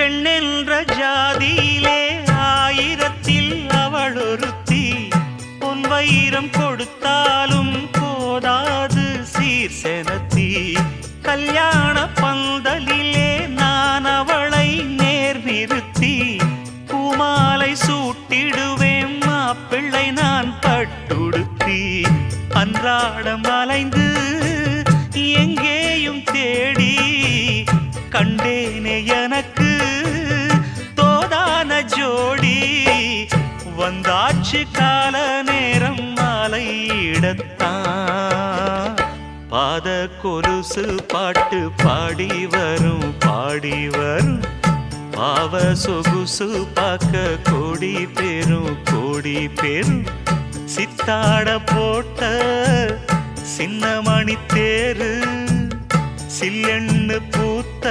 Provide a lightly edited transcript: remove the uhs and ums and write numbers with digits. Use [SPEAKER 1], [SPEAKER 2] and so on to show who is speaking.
[SPEAKER 1] பெண்ணென்ற ஜாதியிலே ஆயிரத்தில் அவள் ஒருத்தி. பொன் வைரம் கொடுத்தாலும் போதாது சீர் செனத்தி. கல்யாண பந்தலிலே நான் அவளை நேர் நிறுத்தி. பூமாலை சூட்டிடுவேன் மாப்பிள்ளை நான் பட்டுடுத்தி. அன்றாடம் அலைந்து எங்கேயும் தேடி கண்டேனே எனக்கு தோதான ஜோடி. வந்தாச்சு கால நேரம் மாலையிடத்தான். பாத கொலுசு பாட்டு பாடி வரும் பாடி வரும். பாவ சொகுசு பார்க்க கோடி பேரும். சித்தாட போட்ட சின்ன மணி தேரு சில்லெண்ணு பூத்த